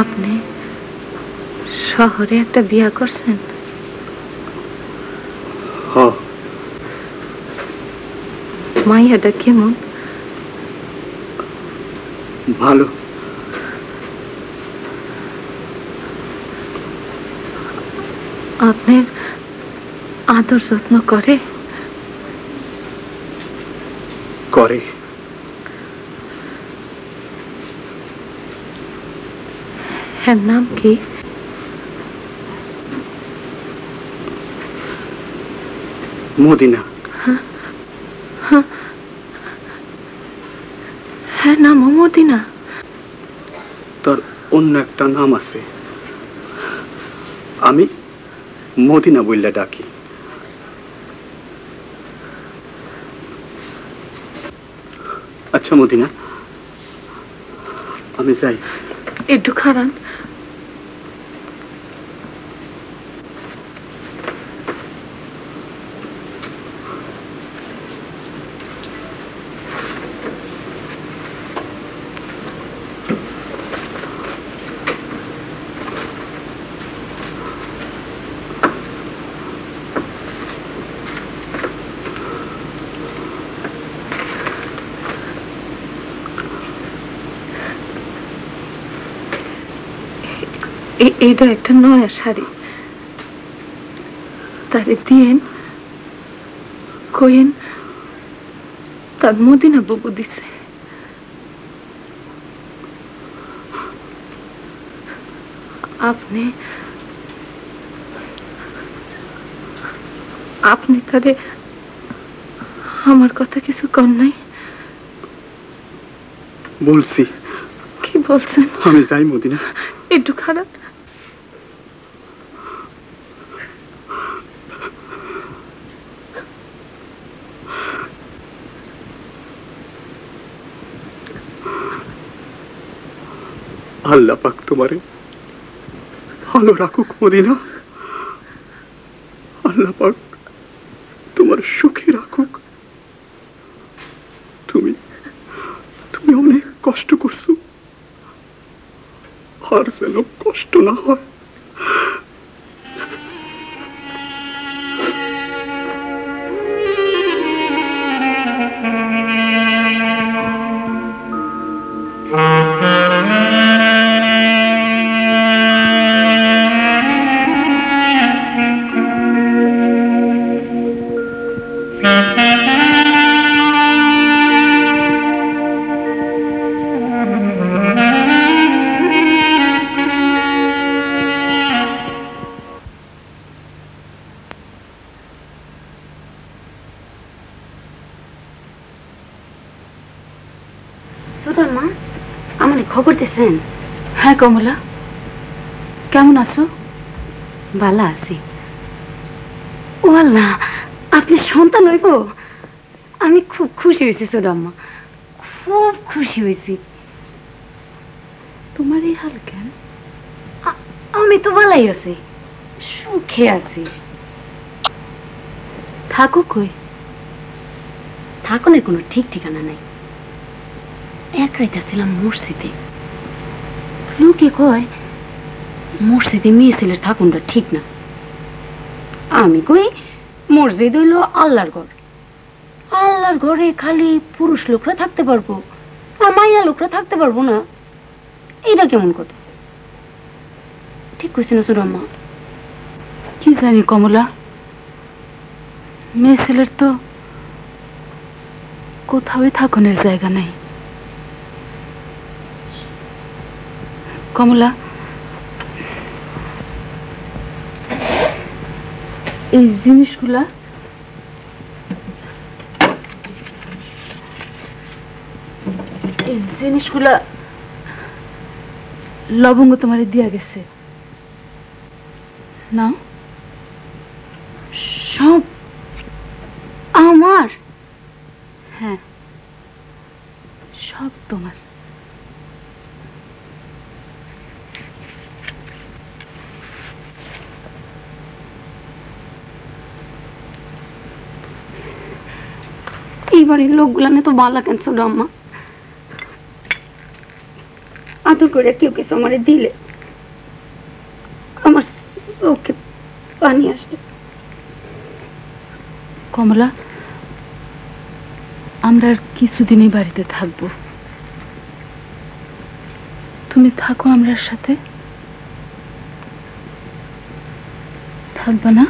আপনি শহরে একটা বিয়া করছেন? মাইয়াটা কেমন? ভালো। আপনার আদর যত্ন করে? করে। হ্যাঁ, নাম কি? মদিনা। হ্যাঁ, নাম মদিনা। তার অন্য একটা নাম আছে, আমি মদিনা বললে ডাকি। আচ্ছা মদিনা, আমি যাই। একটু খারান। এইটা একটা নয়া শাড়ি, তারে দিয়েন, কইেন তার মদিনা বুবু দিছে। আপনি তারে আমার কথা কিছু কর নাই? বলছি। কি বলছেন? আমি যাই মদিনা। একটু খারাপ। আল্লাহ পাক তোমারে ভালো রাখুক মদিনা। আল্লাহ পাক তোমার সুখী রাখুক। তুমি তুমি অনেক কষ্ট করছো, আর যেন কষ্ট না হয়। সুদান মা আমার খবর দিছেন? হ্যাঁ কমলা, কেমন আছো? ভালো আছি। ও আল্লাহ, আপনি সন্তান হইব? আমি খুব খুশি হয়েছি সুদাম্মা, খুব খুশি হয়েছি। তোমার এই হাল কেন? আমি তো ভালোই আছি, সুখে আছি। থাকো কই? থাকনের কোনো ঠিক ঠিকানা নাই। এক রাইতে ছিলাম মসজিদে। লোকে কয় মসজিদে মেয়ে ছেলের থাকুনটা ঠিক না। আমি কই মসজিদ হইল আল্লাহর ঘর, আল্লাহর ঘরে খালি পুরুষ লোকরা থাকতে পারবো আর মাইয়া লোকরা থাকতে পারবো না, এটা কেমন কথা? ঠিক কইছি না সুরাম্মা? কি জানি কমলা, মেয়ে ছেলের তো কোথাও থাকনের জায়গা নাই। কমলা, এই জিনিসগুলা লবঙ্গ তোমারে দিয়া গেছে না? সব আমার? হ্যাঁ, সব তোমার। এইবারের লোকগুলা তো ভালো কেন ছোট আম্মা? আদর করে কেউ কিছু আমার দিলে আমার চোখে পানি আসে। কমলা, আমরা আর কিছুদিনই বাড়িতে থাকবো। তুমি থাকো আমরার সাথে, থাকবা না?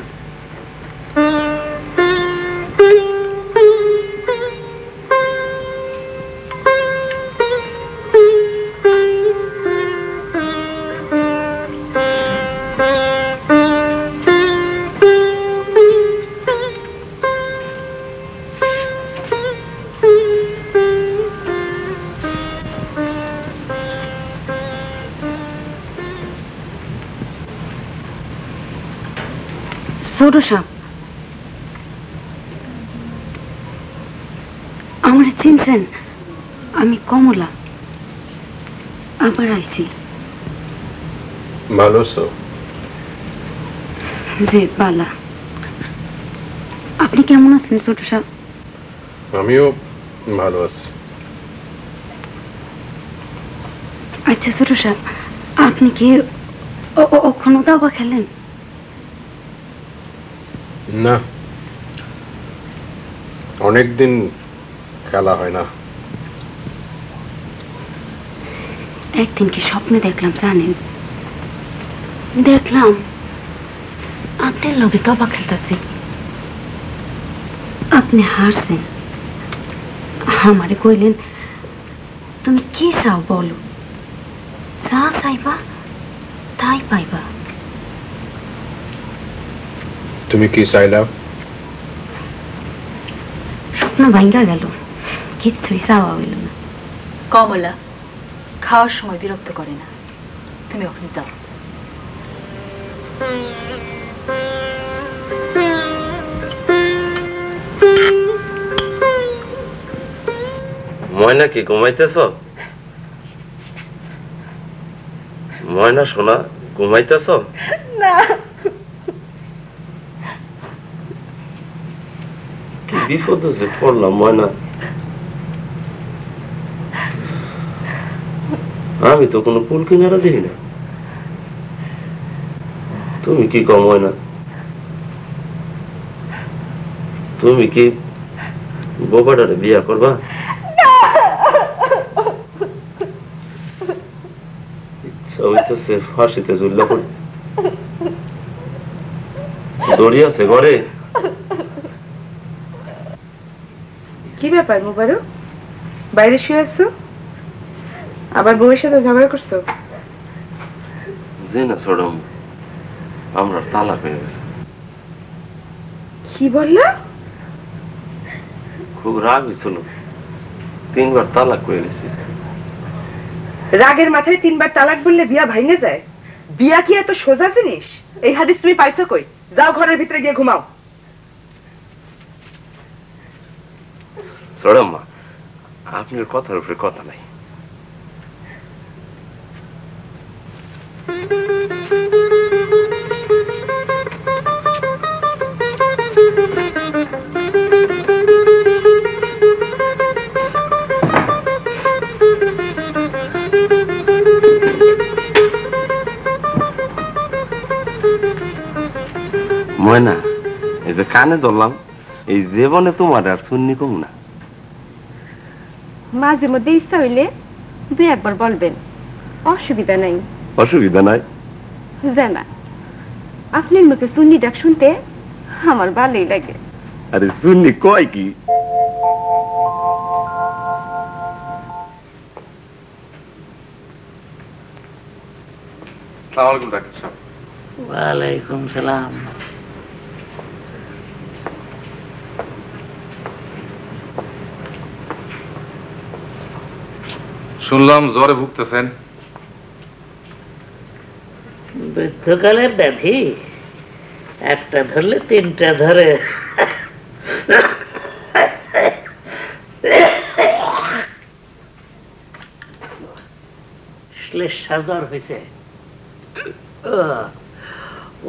ছোট সাপ, আমার চিনছেন? আমি কমলা, আবার আইছি। ভালো আছো? যে বালা। আপনি কেমন আছেন ছোট সাপ? আমিও ভালো আছি। আচ্ছা ছোট সাপ, আপনি কি ওখানে দাবা খেলেন? না, অনেকদিন খেলা হয় না। একদিন কি স্বপ্নে দেখলাম জানেন? দেখলাম আপনার লগে দাবা খেলতেছে, আপনি হারছেন। আমারে কইলেন তুমি কি চাও বলো, যা চাইবা তাই পাইবা। তুমি কি চাইলা? স্বপ্ন ভাঙ্গা গেল, কিচ্ছুই চাওয়া হইল না। কমলা, খাওয়ার সময় বিরক্ত করে না, তুমি ওখানে যাও। ময়না কি ঘুমাইতেছ? ময়না সোনা, ঘুমাইতেছ? না, কি বিপদ হচ্ছে পড়লাম ময়না। আমি তো কোনো কুল কিনারা দেখি না। তুমি কি কম ময়না? তুমি কি বোবাটারে বিয়া করবা? ইচ্ছা হইতেছে ফাঁসিতে ঝুল্লা পড়ে। দড়ি আছে ঘরে? কি ব্যাপার মোবারক, বাইরে শুয়ে আছো? আবার বউয়ের সাথে ঝগড়া করছো? জি না ছোড়ম, আমরা তালাক হয়ে গেছে। কি বললা? খুব রাগ হয়েছিল, 3 বার তালাক হয়ে গেছে। রাগের মাথায় 3 বার তালাক বললে বিয়া ভাঙে যায়? বিয়া কি এত সোজা জিনিস? এই হাদিস তুমি পাইছো কই? যাও ঘরের ভিতরে গিয়ে ঘুমাও। সরম্মা, আপনার কথার উপরে কথা নাই। ময়না, এই যে কানে ধরলাম, এই জীবনে তোমার আর শুননি কম না। মাঝে মধ্যে ইচ্ছা হইলে 2-1 বার বলবেন, অসুবিধা নাই। অসুবিধা নাই? জানা, আপনার মুখে সুন্নি ডাক শুনতে আমার ভালোই লাগে। আরে শুননি কয় কি? ওয়ালাইকুম সালাম। শুনলাম জ্বরে ভুগতেছেন। বৃদ্ধকালের ব্যাধি, একটা ধরলে 3টা ধরে। জ্বর হয়েছে।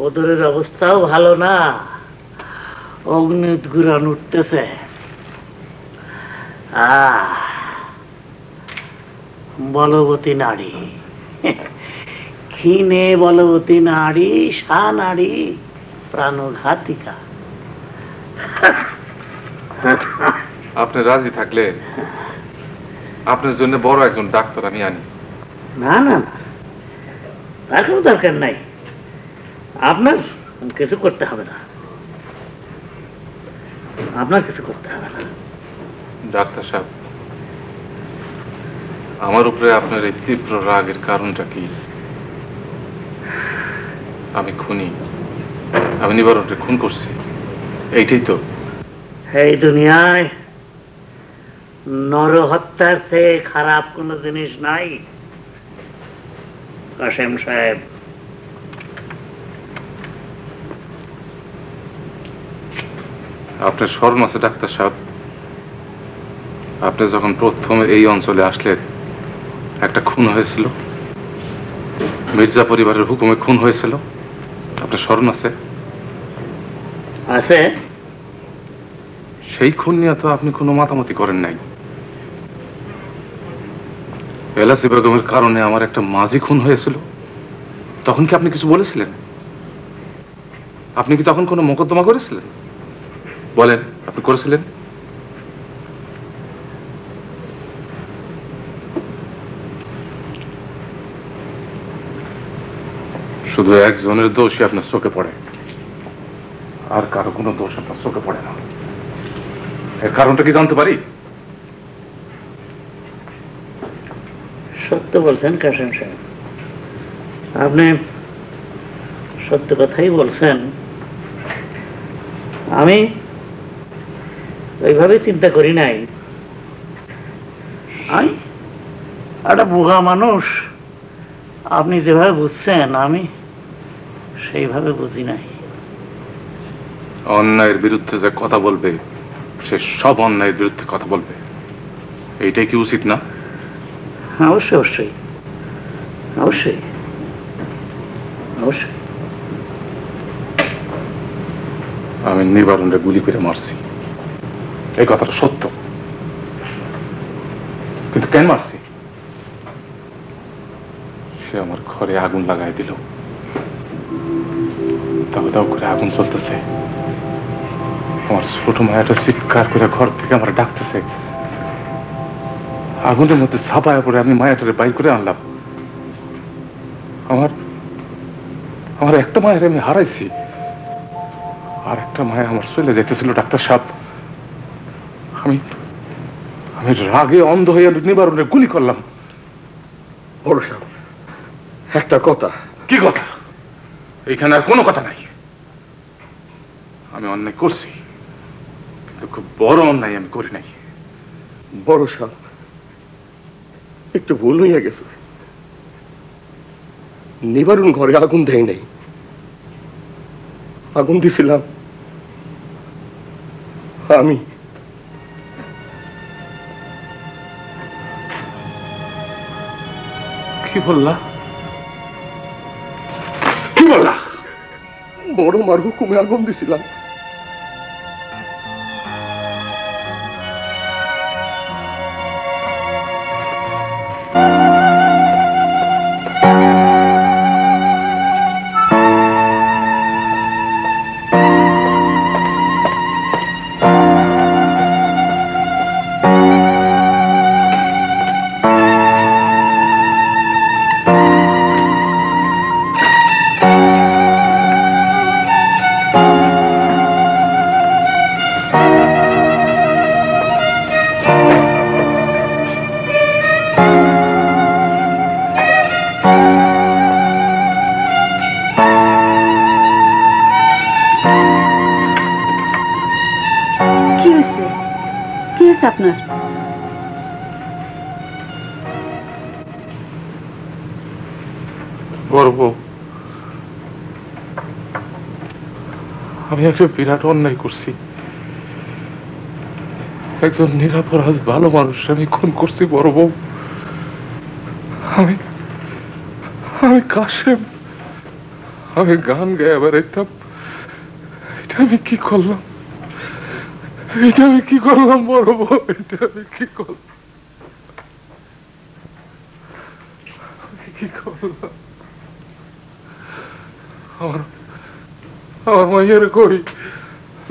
ওদের অবস্থাও ভালো না, অগ্নি উদ্গুরণ উঠতেছে। বলবতী নারী, ক্ষীণে বলবতী নারী, সা নারী প্রাণঘাতিকা। আপনি রাজি থাকলে আপনার জন্য বড় একজন ডাক্তার আমি আনি। না না না, তার কোনো দরকার নাই। আপনার কিছু করতে হবে না, আপনার কিছু করতে হবে না। ডাক্তার সাহেব, আমার উপরে আপনার এই তীব্র রাগের কারণটা কি? আমি খুনি, আমি নিবারণকে খুন করছি, এইটাই তো? এই দুনিয়ায় নরহত্যার চেয়ে খারাপ কোনো জিনিস নাই কাশেম সাহেব। আপনার শরম আছে ডাক্তার সাহেব? আপনি যখন প্রথমে এই অঞ্চলে আসলেন, একটা খুন হয়েছিল, মির্জা পরিবারের হুকুমে খুন হয়েছিল। আপনার শরম আছে? আছে। সেই খুন নিয়ে তো আপনি কোনো মাতামাতি করেন নাই। এলাসি বেগমের কারণে আমার একটা মাঝি খুন হয়েছিল, তখন কি আপনি কিছু বলেছিলেন? আপনি কি তখন কোনো মোকদ্দমা করেছিলেন? বলেন, আপনি করেছিলেন? শুধু একজনের দোষই আপনার চোখে পড়ে, আর কারো কোনো দোষ আপনার চোখে পড়ে না। এর কারণটা কি জানতে পারি? সত্য বলছেন কাশেম সাহেব, আপনি সত্য কথাই বলছেন। আমি ওইভাবে চিন্তা করি নাই। আমি একটা বোকা মানুষ, আপনি যেভাবে বুঝছেন আমি সেইভাবে বুঝি নাই। অন্যায়ের বিরুদ্ধে যে কথা বলবে, সে সব অন্যায়ের বিরুদ্ধে কথা বলবে, এইটাই কি উচিত না? অবশ্যই অবশ্যই অবশ্যই অবশ্যই। আমি নিবারণে গুলি করে মারছি, এই কথাটা সত্য, কিন্তু কেন মারছি? সে আমার ঘরে আগুন লাগাই দিল, দাও দাও করে আগুন চলতেছে। আমার ছোট মায়াটা চিৎকার করে ঘর থেকে আমার ডাকতেছে। আগুনের মধ্যে ছাপায় পড়ে আমি মায়াটারে বাইর করে আনলাম। আমার একটা মায়ের আমি হারাইছি, আর একটা মায়া আমার চলে যেতেছিল। ডাক্তার সাহেব, আমি রাগে অন্ধ হয়ে নিবারণে গুলি করলাম। বড় সাহেব, একটা কথা। কি কথা? এইখানে আর কোনো কথা নাই। আমি অন্যায় করছি, কিন্তু খুব বড় অন্যায় আমি করি নাই। বড় সাহেব, একটু ভুল হইয়া গেছে। নিবারণ ঘরে আগুন দেয় নাই, আগুন দিছিলাম আমি। কি বললা? কি বললা? বড় মার হুকুমে আগুন দিছিলাম। আপনার বড় বউ, আমি একটা বিরাট অন্যায় করছি। একজন নিরাপরাধ ভালো মানুষ আমি খুন করছি বড় বউ। আমি কাশেম, আমি গান গায়ে বেড়াইতাম। এটা আমি কি করলাম? এটা আমি কি করলাম বড় বউ? এটা আমি কি করলাম? কি করলাম? আমার মাইয়ের কই?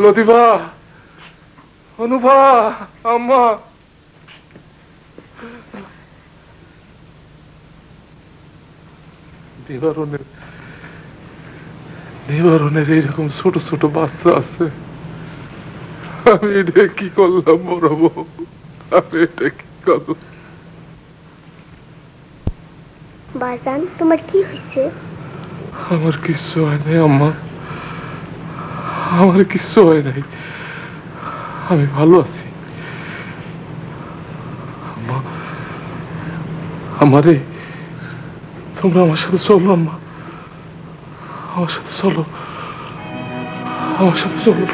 লতিফা, অনুভা, আম্মা, নিবারণের এইরকম ছোট ছোট বাচ্চা আছে। আমি এটা কি করলাম বড় বউ? আমি এটা কি করলাম? বাজান, তোমার কি হয়েছে? আমার কিচ্ছু হয় নাই আম্মা, আমার কিচ্ছু হয় নাই, আমি ভালো আছি। আম্মা, আমারে তোমরা আমার সাথে চলো আম্মা, আমার সাথে চলো, আমার সাথে চলো।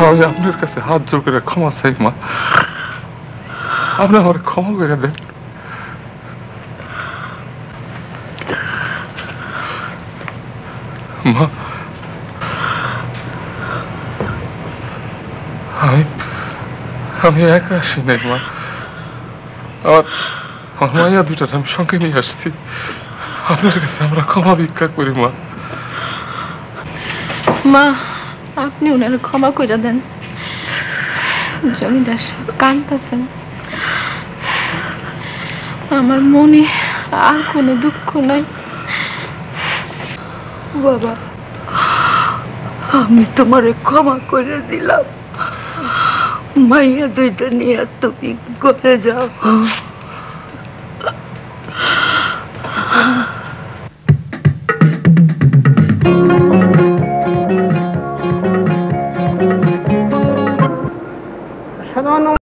আমি আপনার কাছে হাত জোর করে ক্ষমা চাই মা, আপনি আমার ক্ষমা করে দেন। মা, আমি একা আসি নাই মা, আমার মাইয়া দুটার আমি সঙ্গে নিয়ে আসছি। আপনার কাছে আমরা ক্ষমা ভিক্ষা করি মা। মা, আপনি ওনারা ক্ষমা করে দেন। জমিদার সাহেব কাঁদতেছেন, আমার মনে আর কোনো দুঃখ নাই। বাবা, আমি তোমারে ক্ষমা করে দিলাম। মাইয়া দুইটা নিয়ে তুমি ঘরে যাও।